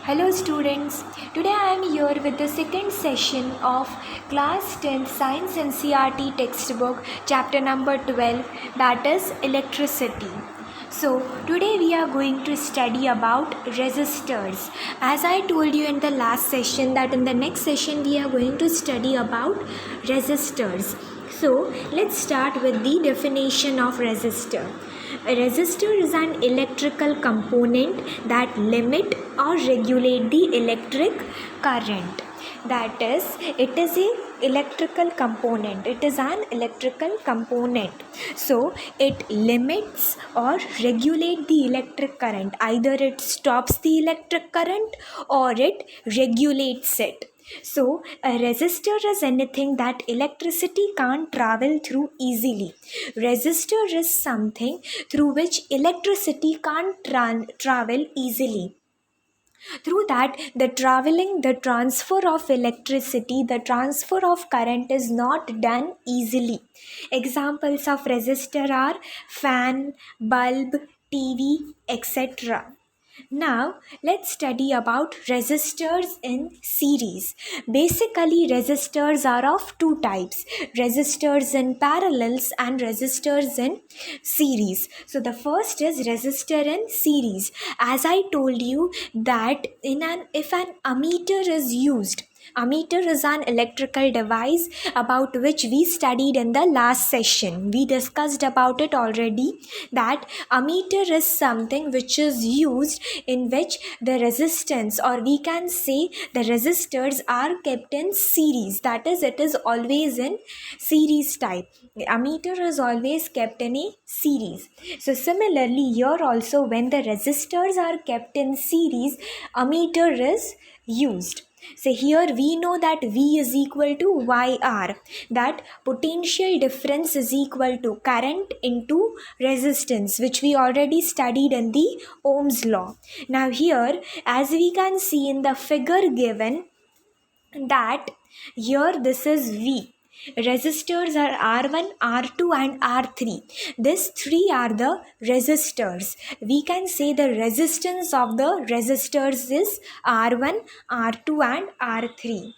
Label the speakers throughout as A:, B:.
A: Hello students, today I am here with the second session of class 10 Science NCERT textbook chapter number 12, that is electricity. So today we are going to study about resistors. As I told you in the last session that in the next session we are going to study about resistors. So let's start with the definition of resistor. A resistor is an electrical component that limit or regulate the electric current. That is, it is a electrical component. It is an electrical component. So it limits or regulate the electric current. Either it stops the electric current or it regulates it. So, a resistor is anything that electricity can't travel through easily. Resistor is something through which electricity can't travel easily. Through that, the transfer of electricity, the transfer of current is not done easily. Examples of resistor are fan, bulb, TV, etc. Now, let's study about resistors in series. Basically, resistors are of two types, resistors in parallels and resistors in series. So, the first is resistor in series. As I told you that if an ammeter is used, ammeter is an electrical device about which we studied in the last session. We discussed about it already that ammeter is something which is used in which the resistance, or we can say the resistors, are kept in series. That is, it is always in series type. Ammeter is always kept in a series. So similarly here also, when the resistors are kept in series, ammeter is used. So here we know that V is equal to YR, that potential difference is equal to current into resistance, which we already studied in the Ohm's law. Now here, as we can see in the figure given, that here this is V. Resistors are R1, R2 and R3. These three are the resistors. We can say the resistance of the resistors is R1, R2 and R3.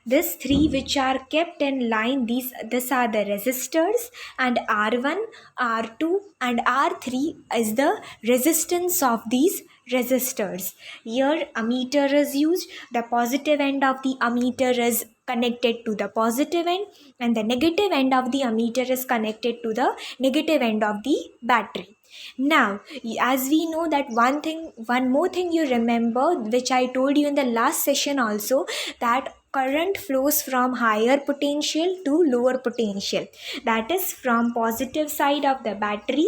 A: These three which are kept in line, these are the resistors, and R1, R2 and R3 is the resistance of these resistors. Here ammeter is used. The positive end of the ammeter is connected to the positive end, and the negative end of the ammeter is connected to the negative end of the battery. Now, as we know that one more thing you remember, which I told you in the last session also, that current flows from higher potential to lower potential. That is from positive side of the battery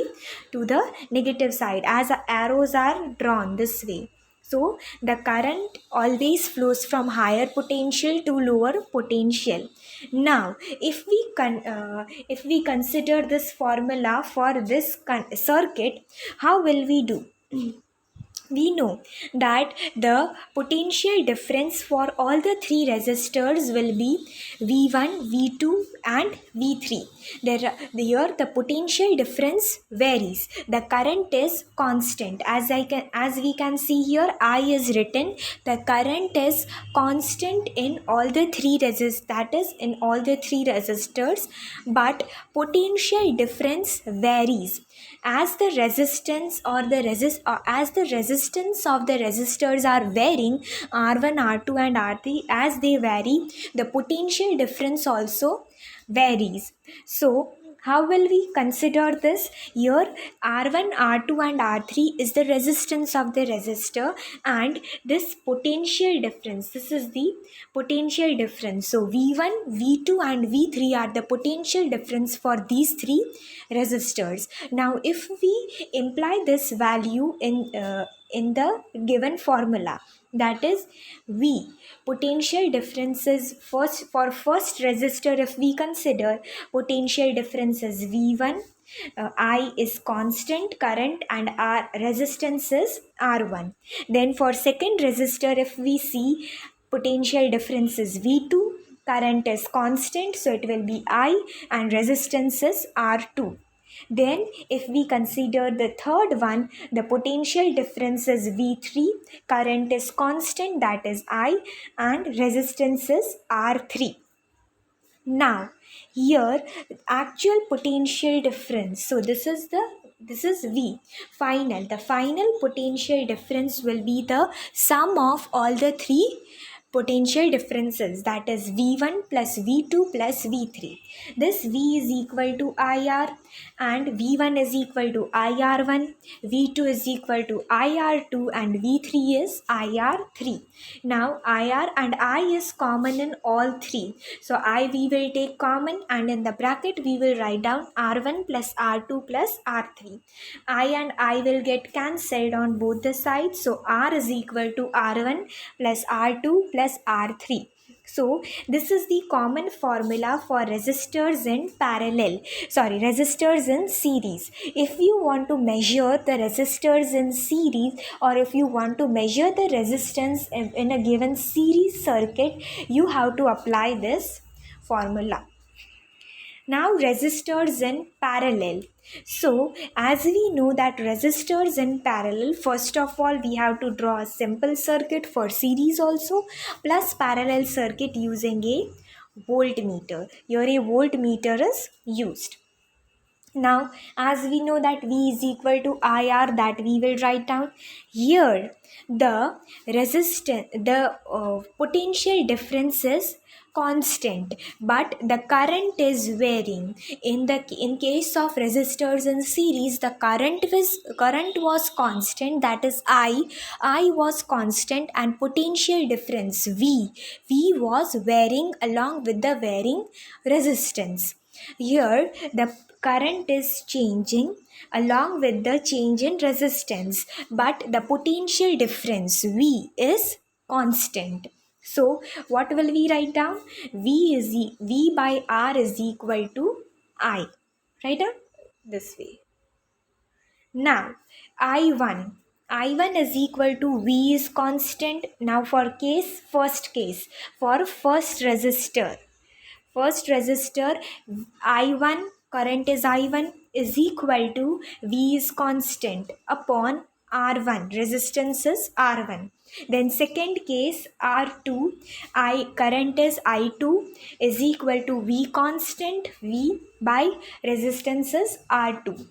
A: to the negative side, as arrows are drawn this way. So the current always flows from higher potential to lower potential. Now, if we consider this formula for this circuit, how will we do? We know that the potential difference for all the three resistors will be V1, V2 and V3. Here the potential difference varies. The current is constant. As we can see here, I is written. The current is constant in all the three resistors, but potential difference varies as the resistance as the resistance of the resistors are varying, R1, R2 and R3, as they vary, the potential difference also varies. So how will we consider this? Here R1, R2 and R3 is the resistance of the resistor, and this potential difference, this is the potential difference. So V1, V2 and V3 are the potential difference for these three resistors. Now if we imply this value in the given formula, that is V, potential difference is first resistor, if we consider potential difference is V1, I is constant current and R resistance is R1. Then for second resistor, if we see, potential difference is V2, current is constant, so it will be I, and resistance is R2. Then if we consider the third one, the potential difference is V3, current is constant, that is I, and resistance is R3. Now here actual potential difference, so this is V final. The final potential difference will be the sum of all the three potential differences, that is V1 plus V2 plus V3. This V is equal to IR and V1 is equal to IR1, V2 is equal to IR2 and V3 is IR3. Now IR and I is common in all three. So I we will take common and in the bracket we will write down R1 plus R2 plus R3. I and I will get cancelled on both the sides. So R is equal to R1 plus R2 plus R3. So this is the common formula for resistors in resistors in series. If you want to measure the resistors in series, or if you want to measure the resistance in a given series circuit, you have to apply this formula. Now resistors in parallel. So as we know that resistors in parallel, first of all we have to draw a simple circuit for series also, plus parallel circuit using a voltmeter. Here a voltmeter is used. Now as we know that V is equal to IR, that we will write down. Here the potential difference is constant, but the current is varying. In case of resistors in series, the current was constant, that is I was constant, and potential difference V was varying along with the varying resistance. Here the current is changing along with the change in resistance, but the potential difference V is constant. So what will we write down? V by R is equal to I. Write down this way. Now I1 is equal to V is constant. Now for first case, for first resistor I1, current is I1 is equal to V is constant upon R1, resistance is R1. Then second case R2, current is I2 is equal to V constant, V by resistance is R2.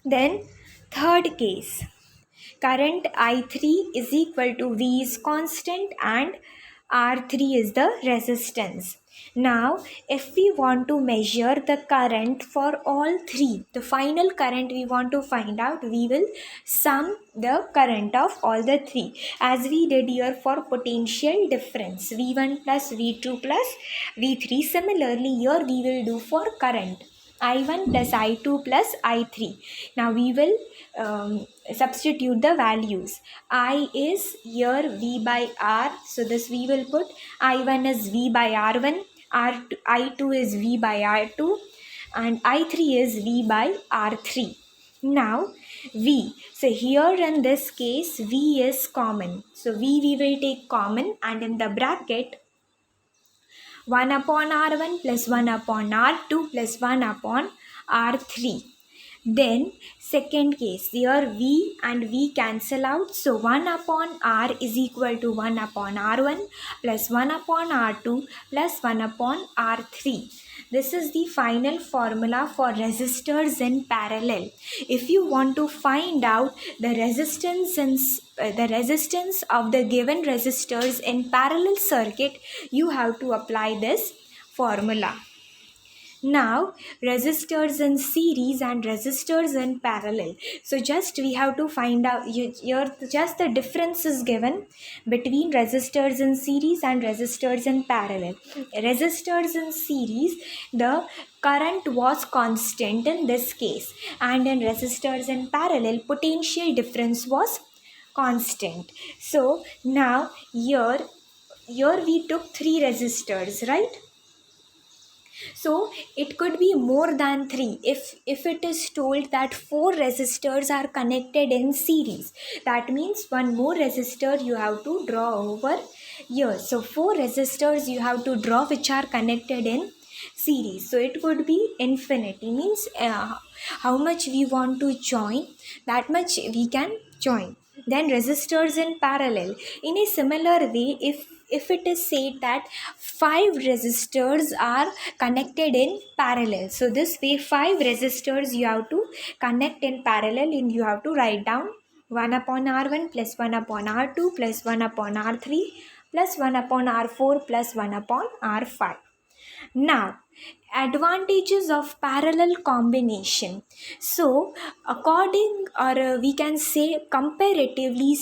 A: Then third case, current I3 is equal to V is constant and R3 is the resistance. Now, if we want to measure the current for all three, the final current we want to find out, we will sum the current of all the three, as we did here for potential difference, V1 plus V2 plus V3. Similarly, here we will do for current, I1 plus I2 plus I3. Now we will substitute the values. I is here V by R, so this we will put I1 is V by R1, I2 is V by R2, and I3 is V by R3. Now V, so here in this case V is common, so we will take common, and in the bracket 1 upon R1 plus 1 upon R2 plus 1 upon R3. Then second case, here V and V cancel out, so 1 upon R is equal to 1 upon R1 plus 1 upon R2 plus 1 upon R3. This is the final formula for resistors in parallel. If you want to find out the resistance of the given resistors in parallel circuit, you have to apply this formula. Now resistors in series and resistors in parallel. So just we have to find out here just the difference is given between resistors in series and resistors in parallel. Resistors in series, the current was constant in this case, and in resistors in parallel, potential difference was constant. So now here we took 3 resistors, right? So it could be more than 3 if it is told that 4 resistors are connected in series. That means one more resistor you have to draw over here. So 4 resistors you have to draw which are connected in series. So it would be infinity, means how much we want to join, that much we can join. Then resistors in parallel. In a similar way, if it is said that 5 resistors are connected in parallel, so this way 5 resistors you have to connect in parallel, and you have to write down 1 upon R1 plus 1 upon R2 plus 1 upon R3 plus 1 upon R4 plus 1 upon R5. Now, advantages of parallel combination. So, according, or we can say comparatively,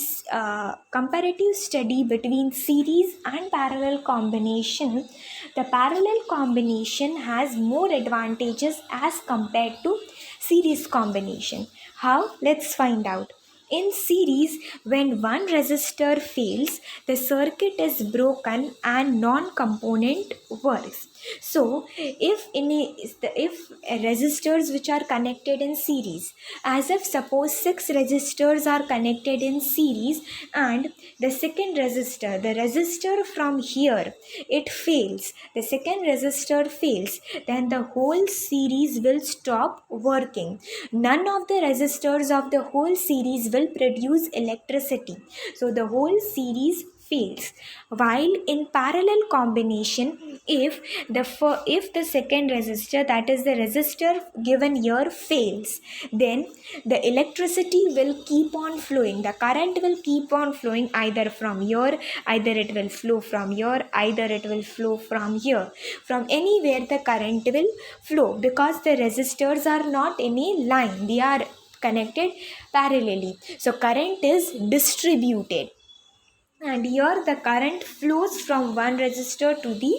A: comparative study between series and parallel combination, the parallel combination has more advantages as compared to series combination. How? Let's find out. In series, when one resistor fails, the circuit is broken and non-component works. So, if resistors which are connected in series, as if suppose 6 resistors are connected in series, and the second resistor, the resistor from here, it fails, the second resistor fails, then the whole series will stop working. None of the resistors of the whole series will produce electricity. So the whole series fails. While in parallel combination, if the second resistor, that is the resistor given here, fails, then the electricity will keep on flowing, the current will keep on flowing, either from here, either it will flow from here, either it will flow from here, from anywhere the current will flow, because the resistors are not in a line, they are connected parallelly. So current is distributed, and here the current flows from one resistor to the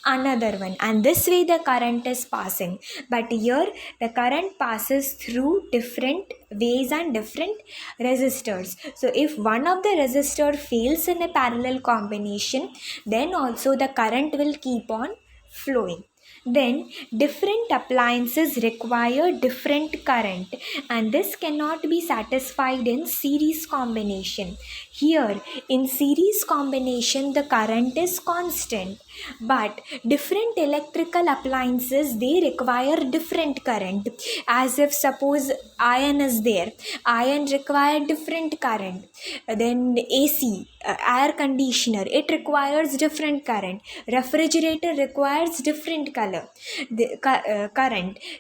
A: another one, and this way the current is passing. But here the current passes through different ways and different resistors. So if one of the resistor fails in a parallel combination, then also the current will keep on flowing. Then different appliances require different current, and this cannot be satisfied in series combination. Here in series combination the current is constant, but different electrical appliances, they require different current. As if suppose iron is there, iron require different current. Then AC, air conditioner, it requires different current. Refrigerator requires different current.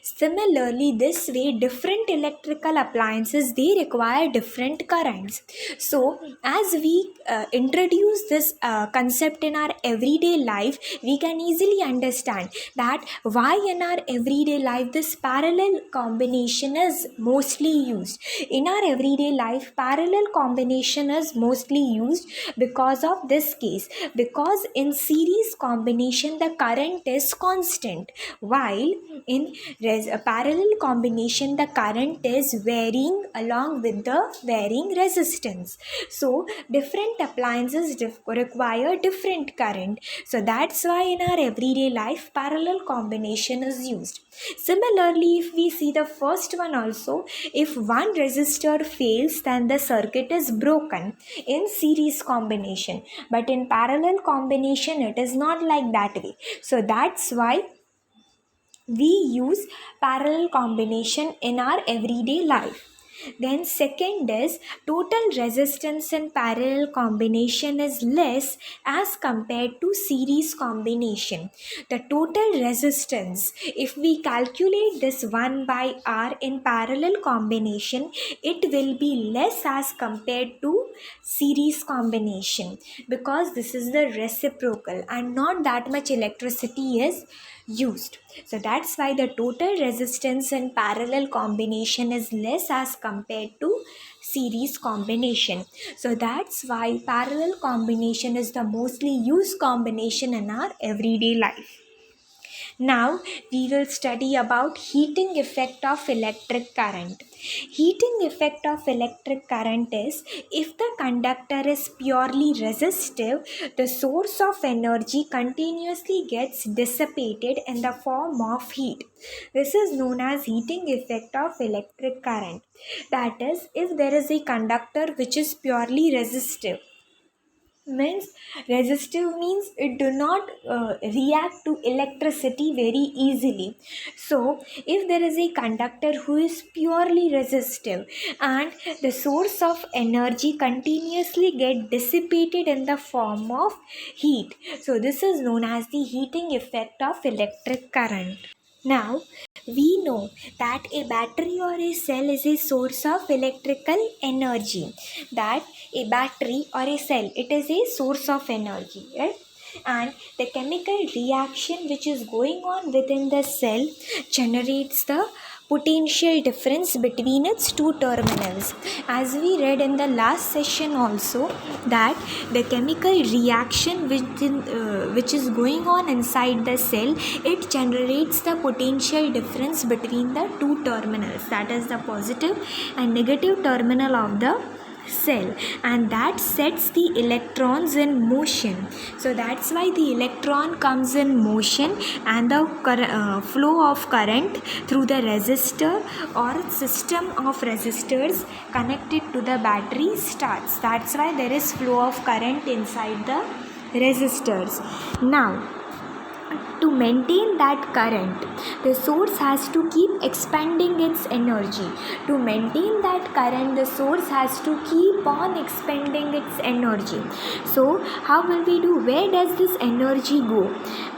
A: Similarly, this way different electrical appliances, they require different currents. So as we introduce this concept in our everyday life, we can easily understand that why in our everyday life this parallel combination is mostly used. In our everyday life, parallel combination is mostly used because of this case, because in series combination the current is constant, while in parallel combination the current is varying along with the varying resistance. So different appliances require different current. So that's why in our everyday life parallel combination is used. Similarly, if we see the first one also, if one resistor fails, then the circuit is broken in series combination. But in parallel combination, it is not like that way. So that's why we use parallel combination in our everyday life. Then second is total resistance in parallel combination is less as compared to series combination. The total resistance, if we calculate this 1 by R in parallel combination, it will be less as compared to series combination, because this is the reciprocal and not that much electricity is used. So that's why the total resistance in parallel combination is less as compared to series combination. So that's why parallel combination is the mostly used combination in our everyday life. Now we will study about heating effect of electric current. Heating effect of electric current is, if the conductor is purely resistive, the source of energy continuously gets dissipated in the form of heat. This is known as heating effect of electric current. That is, if there is a conductor which is purely resistive, Means resistive means it do not react to electricity very easily. So if there is a conductor who is purely resistive and the source of energy continuously get dissipated in the form of heat, so this is known as the heating effect of electric current. Now, we know that a battery or a cell is a source of electrical energy. That a battery or a cell, it is a source of energy, right? And the chemical reaction which is going on within the cell generates the potential difference between its two terminals. As we read in the last session also, that the chemical reaction which is going on inside the cell, it generates the potential difference between the two terminals, that is the positive and negative terminal of the cell, and that sets the electrons in motion. So that's why the electron comes in motion and the flow of current through the resistor or system of resistors connected to the battery starts. That's why there is flow of current inside the resistors. Now, to maintain that current, the source has to keep expanding its energy. To maintain that current, the source has to keep on expanding its energy. So how will we do? Where does this energy go?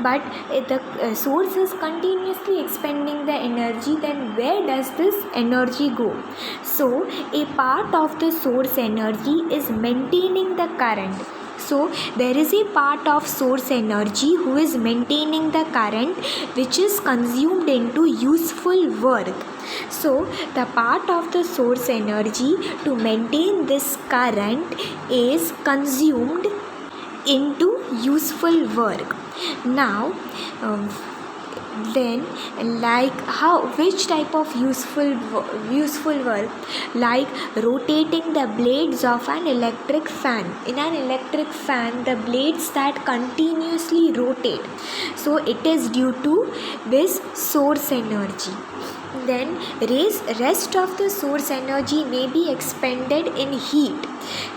A: But if the source is continuously expanding the energy, then where does this energy go? So a part of the source energy is maintaining the current. So there is a part of source energy who is maintaining the current which is consumed into useful work. So the part of the source energy to maintain this current is consumed into useful work. Now then, like how, which type of useful work? Like rotating the blades of an electric fan. In an electric fan, the blades that continuously rotate, so it is due to this source energy. Then rest of the source energy may be expended in heat.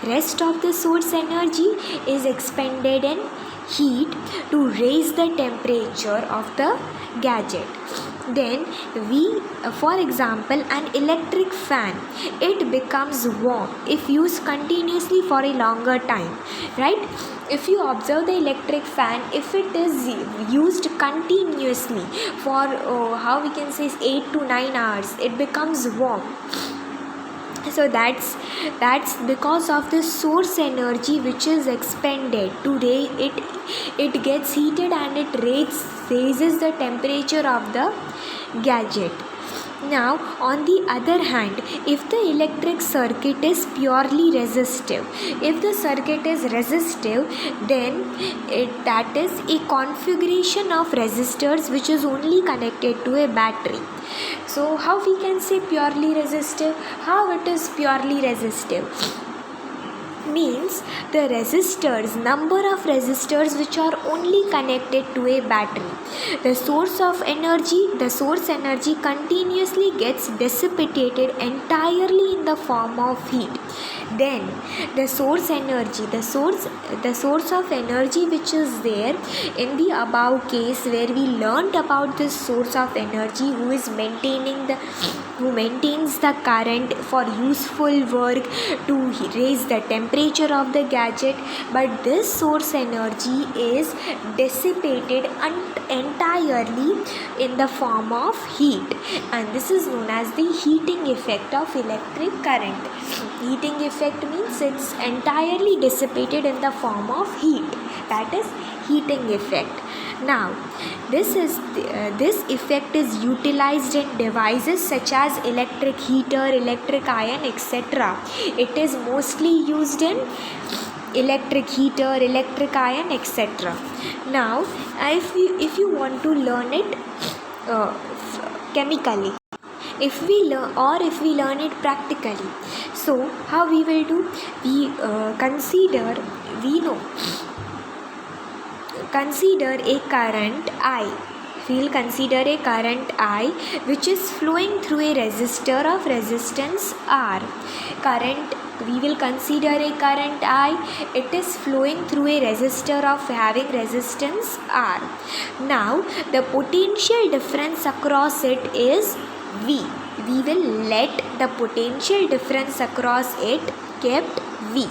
A: Rest of the source energy is expended in heat to raise the temperature of the gadget. Then for example, an electric fan, it becomes warm if used continuously for a longer time, right? If you observe the electric fan, if it is used continuously for how we can say 8 to 9 hours, it becomes warm. So that's because of the source energy which is expended to it gets heated and it raises the temperature of the gadget. Now, on the other hand, if the electric circuit is purely resistive, if the circuit is resistive, then that is a configuration of resistors which is only connected to a battery. So how we can say purely resistive? How it is purely resistive? Means the number of resistors which are only connected to a battery. The source energy continuously gets dissipated entirely in the form of heat. Then the source of energy which is there in the above case where we learnt about this source of energy who maintains the current for useful work to raise the temperature of the gadget, but this source energy is dissipated entirely in the form of heat, and this is known as the heating effect of electric current. Heating effect means it's entirely dissipated in the form of heat, that is heating effect. Now, this effect is utilized in devices such as electric heater, electric iron, etc. It is mostly used in electric heater, electric iron, etc. Now, if you want to learn it chemically, if we learn it practically, so how we will do? Consider a current I. We'll consider a current I which is flowing through a resistor of resistance R. Current we will consider a current I. It is flowing through a resistor of having resistance R. Now the potential difference across it is V. We will let the potential difference across it kept V,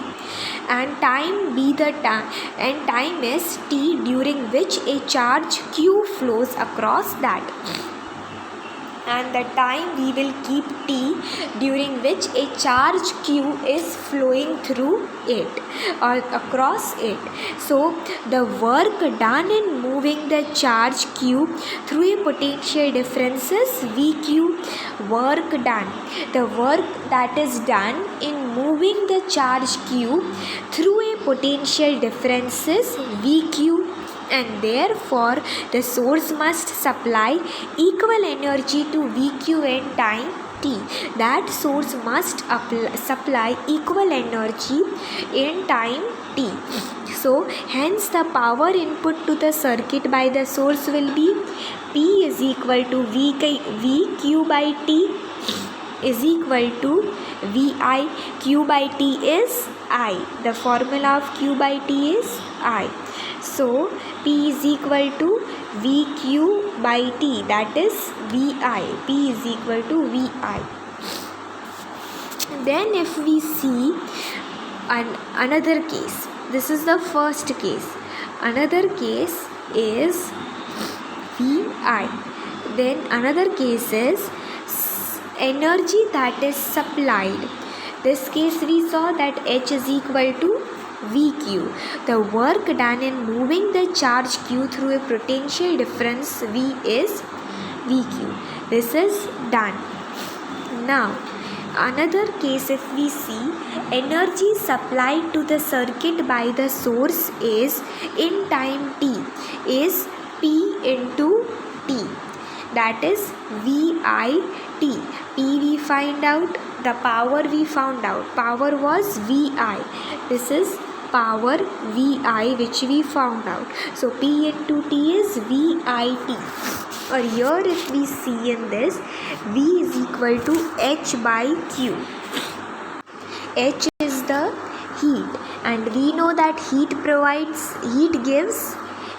A: and time be the time, and time is t during which a charge q flows across that, and the time we will keep t during which a charge q is flowing through it or across it. So the work done in moving the charge q through a potential difference is vq. Work done, the work that is done in moving the charge q through a potential difference is vq, and therefore the source must supply equal energy to VQ in time t. That source must supply equal energy in time t. So hence the power input to the circuit by the source will be P is equal to VQ by T is equal to VI. Q by T is I. The formula of Q by T is I. So P is equal to VQ by T, that is VI. P is equal to VI. Then if we see another case, this is the first case. Another case is VI. Then another case is energy that is supplied. This case we saw that H is equal to VQ. The work done in moving the charge Q through a potential difference V is VQ. This is done. Now another case, if we see, energy supplied to the circuit by the source is in time t is P into T, that is VI T. P we find out, the power we found out, power was VI. This is power VI which we found out. So P into T is VIT. Or here if we see in this, V is equal to H by Q. H is the heat, and we know that heat gives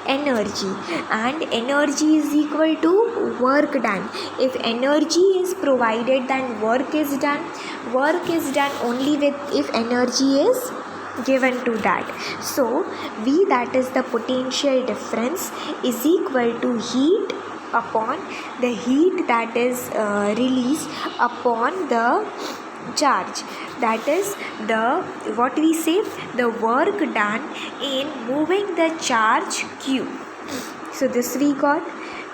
A: energy, and energy is equal to work done. If energy is provided, then work is done. Work is done only if energy is given to that. So V, that is the potential difference, is equal to heat upon the heat that is released upon the charge, that is the what we say, the work done in moving the charge q. So this we got.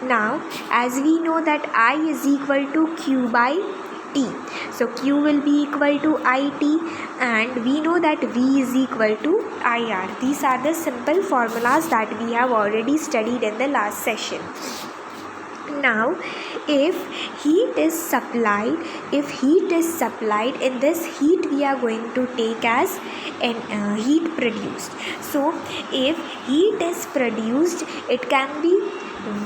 A: Now as we know that I is equal to q by T, so Q will be equal to IT, and we know that V is equal to IR. These are the simple formulas that we have already studied in the last session. Now if heat is supplied, in this heat we are going to take as heat produced. So if heat is produced, it can be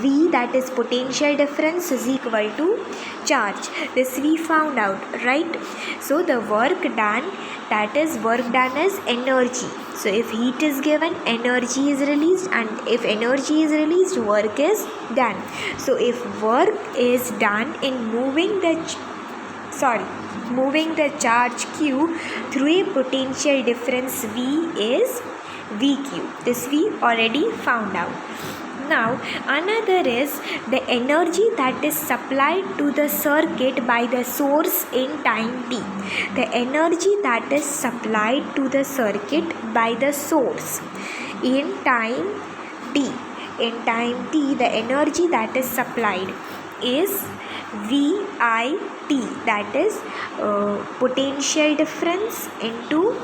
A: V, that is potential difference, is equal to charge. This we found out, right? So the work done, that is work done is energy. So if heat is given, energy is released, and if energy is released, work is done. So if work is done in moving the charge q through a potential difference V is VQ. This we already found out. Now another is the energy that is supplied to the circuit by the source in time t. The energy that is supplied to the circuit by the source in time t. In time t, the energy that is supplied is VIT, that is potential difference into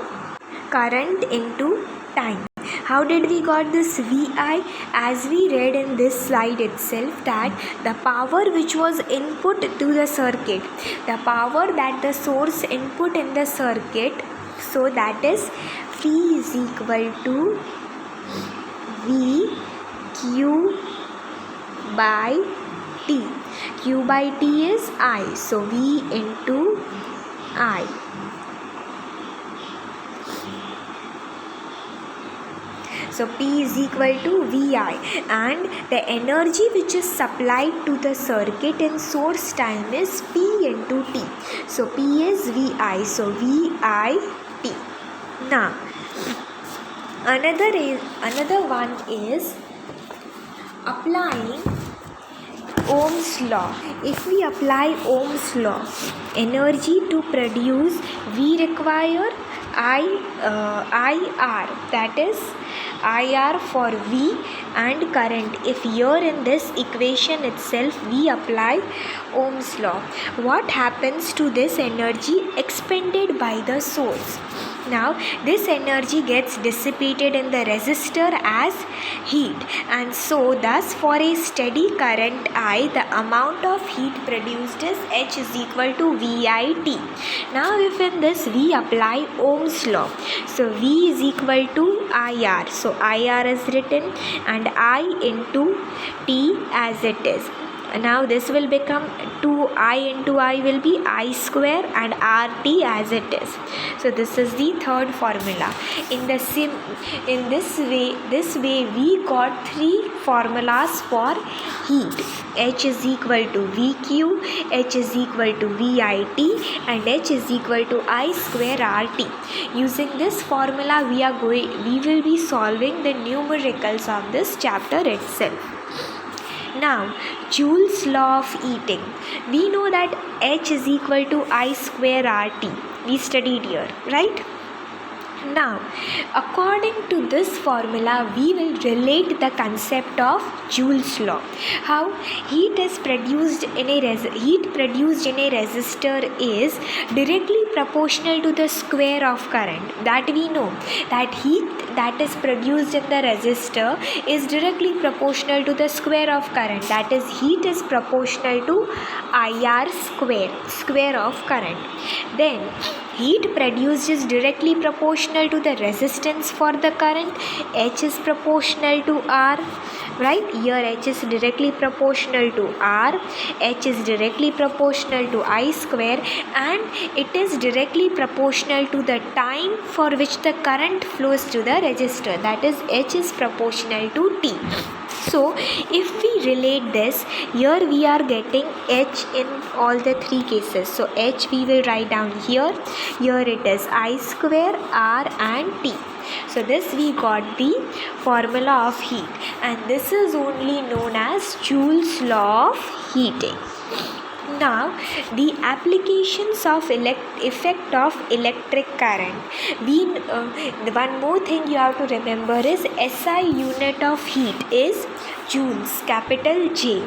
A: current into time. How did we got this VI? As we read in this slide itself, that the power which was input to the circuit, the power that the source input in the circuit, so that is P is equal to VQ by T. Q by T is I, so V into I. So P is equal to Vi, and the energy which is supplied to the circuit in source time is P into T. So P is Vi, so ViT. Now another one is applying Ohm's law. If we apply Ohm's law, energy to produce, we require IR, that is IR for V and current. If here in this equation itself we apply Ohm's law, what happens to this energy expended by the source? Now this energy gets dissipated in the resistor as heat, and so thus for a steady current I, the amount of heat produced is H is equal to VIT. Now if in this we apply Ohm's law, so V is equal to IR, so IR is written and I into T as it is. Now this will become 2I into I will be I square and RT as it is. So this is the third formula. In this way we got three formulas for heat. H is equal to VQ, H is equal to VIT, and H is equal to I square RT. Using this formula we will be solving the numericals of this chapter itself. Now, Joule's law of heating. We know that H is equal to I square RT. We studied here, right? Now, according to this formula, we will relate the concept of Joule's law. How heat produced in a resistor is directly proportional to the square of current. That we know that heat that is produced in the resistor is directly proportional to the square of current. That is, heat is proportional to IR square of current. Then heat produced is directly proportional to the resistance for the current. H is proportional to R, right? Here H is directly proportional to R, H is directly proportional to I square, and it is directly proportional to the time for which the current flows through the resistor. That is, H is proportional to T. So if we relate this, here we are getting H in all the three cases. So H we will write down here. Here it is I square, R and T. So this we got the formula of heat, and this is only known as Joule's law of heating. Now, the applications of effect of electric current. One more thing you have to remember is SI unit of heat is joules, capital J.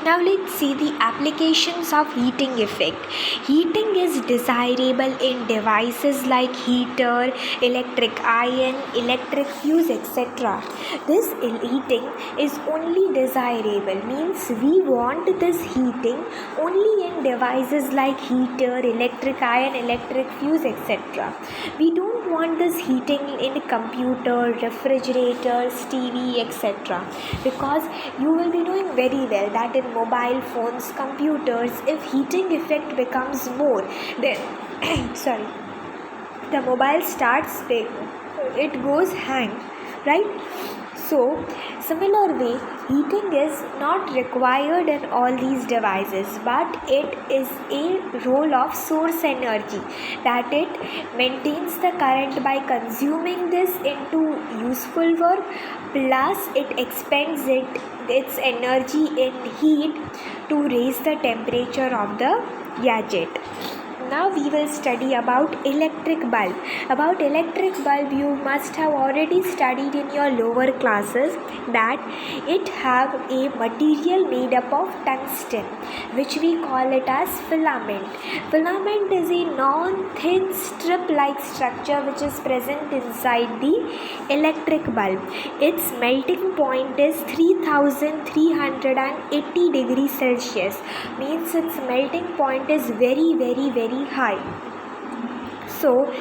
A: Now let's see the applications of heating effect. Heating is desirable in devices like heater, electric iron, electric fuse, etc. This heating is only desirable, means we want this heating only in devices like heater, electric iron, electric fuse, etc. We don't want this heating in computer, refrigerators, TV, etc. Because you will be knowing very well that in mobile phones, computers, if heating effect becomes more, then the mobile starts, it goes hang, right? So similar way, heating is not required in all these devices, but it is a role of source energy, that it maintains the current by consuming this into useful work, plus it expends its energy in heat to raise the temperature of the gadget. Now we will study about electric bulb. About electric bulb, you must have already studied in your lower classes that it have a material made up of tungsten, which we call it as filament. Filament is a non-thin strip-like structure which is present inside the electric bulb. Its melting point is 3380 degrees Celsius, means its melting point is very high. So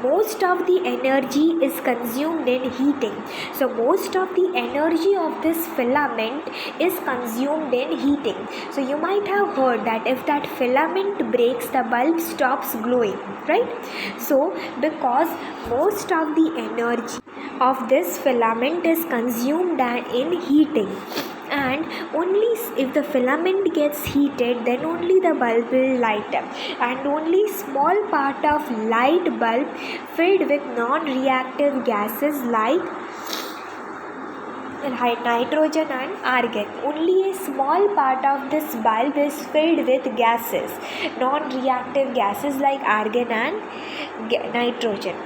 A: most of the energy is consumed in heating. So most of the energy of this filament is consumed in heating. So you might have heard that if that filament breaks, the bulb stops glowing, right? So because most of the energy of this filament is consumed in heating, and only if the filament gets heated, then only the bulb will light up, and only small part of light bulb filled with non-reactive gases like nitrogen and argon. Only a small part of this bulb is filled with gases, non-reactive gases like argon and nitrogen,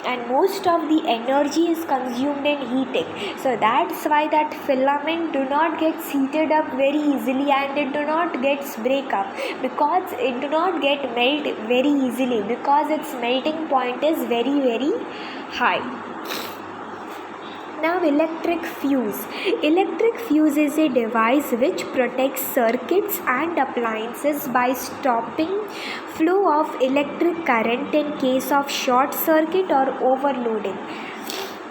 A: and most of the energy is consumed in heating. So that's why that filament do not get heated up very easily, and it do not gets break up, because it do not get melt very easily, because its melting point is very, very high. Now electric fuse. Electric fuse is a device which protects circuits and appliances by stopping flow of electric current in case of short circuit or overloading.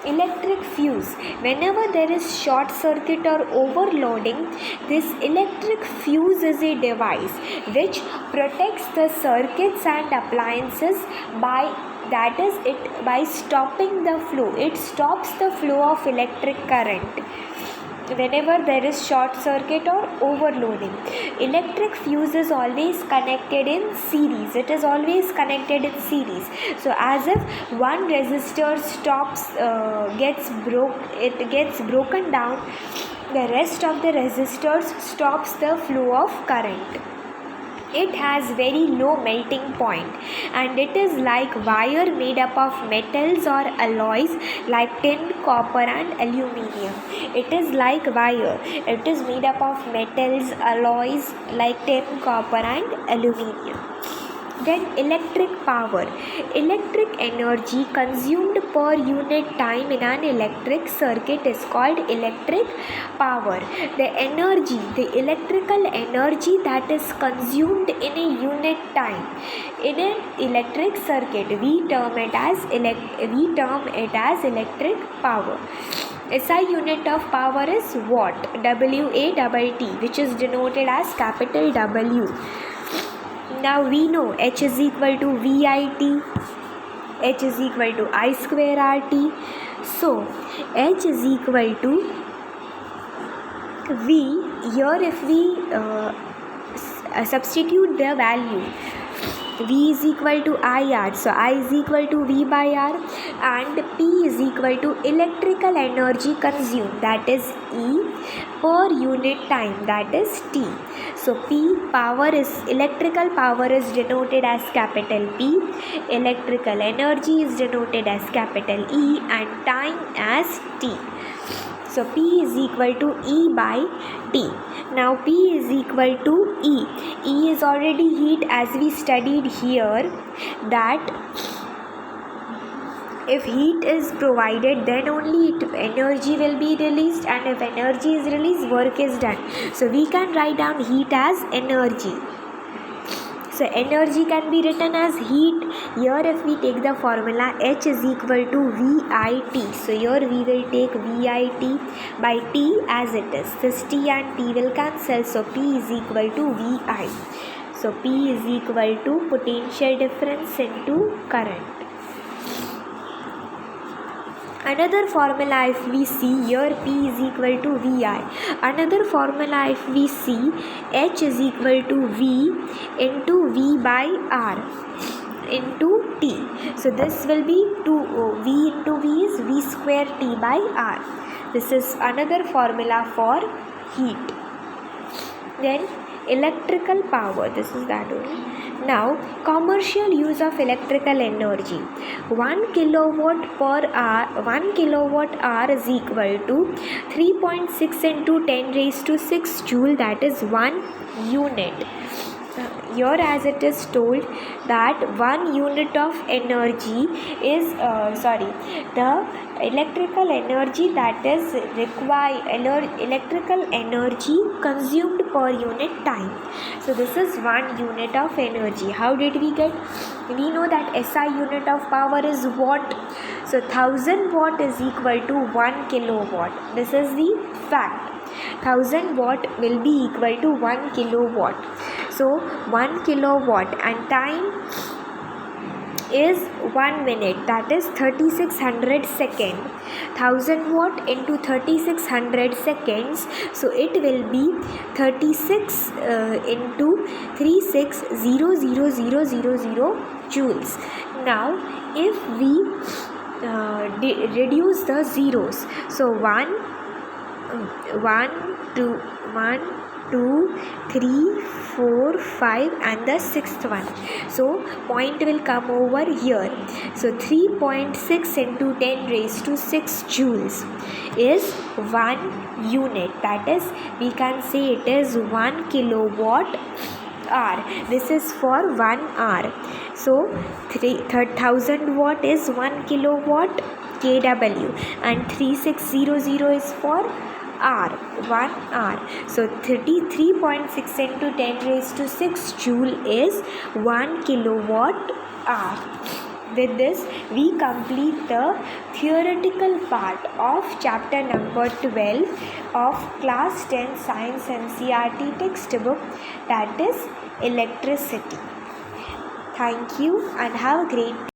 A: Electric fuse. Whenever there is short circuit or overloading, this electric fuse is a device which protects the circuits and appliances by stopping the flow. It stops the flow of electric current whenever there is short circuit or overloading. Electric fuse is always connected in series. It is always connected in series. So as if one resistor gets broken down, the rest of the resistors stops the flow of current. It has very low melting point, and it is like wire made up of metals or alloys like tin, copper and aluminium. It is like wire. It is made up of metals, alloys like tin, copper and aluminium. Then electric power. Electric energy consumed per unit time in an electric circuit is called electric power. The electrical energy that is consumed in a unit time in an electric circuit, we term it as electric power. SI unit of power is watt, W-A-T-T, which is denoted as capital W. Now we know H is equal to VIT, H is equal to I square RT. So H is equal to V. Here if we substitute the value, V is equal to IR, so I is equal to V by R, and P is equal to electrical energy consumed, that is E, per unit time, that is T. So electrical power is denoted as capital P, electrical energy is denoted as capital E, and time as T. So P is equal to E by T. Now P is equal to E. E is already heat, as we studied here, that if heat is provided, then only energy will be released, and if energy is released, work is done. So we can write down heat as energy. So energy can be written as heat. Here if we take the formula, H is equal to VIT. So here we will take VIT by T as it is. This T and T will cancel. So P is equal to VI. So P is equal to potential difference into current. Another formula if we see, here P is equal to VI. Another formula if we see, H is equal to V into V by R into T. So this will be V into V is V square T by R. This is another formula for heat. Then electrical power, this is that only. Now commercial use of electrical energy. 1 kilowatt hour is equal to 3.6 into 10 raised to 6 joule, that is 1 unit. here as it is told that 1 unit of energy is the electrical energy that is electrical energy consumed per unit time. So this is 1 unit of energy. How did we get? We know that SI unit of power is watt. So 1000 watt is equal to 1 kilowatt. This is the fact. 1000 watt will be equal to 1 kilowatt. So 1 kilowatt and time is 1 minute, that is 3600 seconds. 1000 watt into 3600 seconds, so it will be 36 into 360000 joules. Now if we reduce the zeros, so 1 2 3 4 5 and the sixth one, so point will come over here. So 3.6 into 10 raised to 6 joules is 1 unit, that is we can say it is 1 kilowatt hour. This is for 1 hour. So 3000 watt is 1 kilowatt kW and 3600 is for hour, 1 hour. So 33.6 into 10 raised to 6 joule is 1 kilowatt hour. With this, we complete the theoretical part of chapter number 12 of class 10 science NCERT textbook, that is electricity. Thank you and have a great day.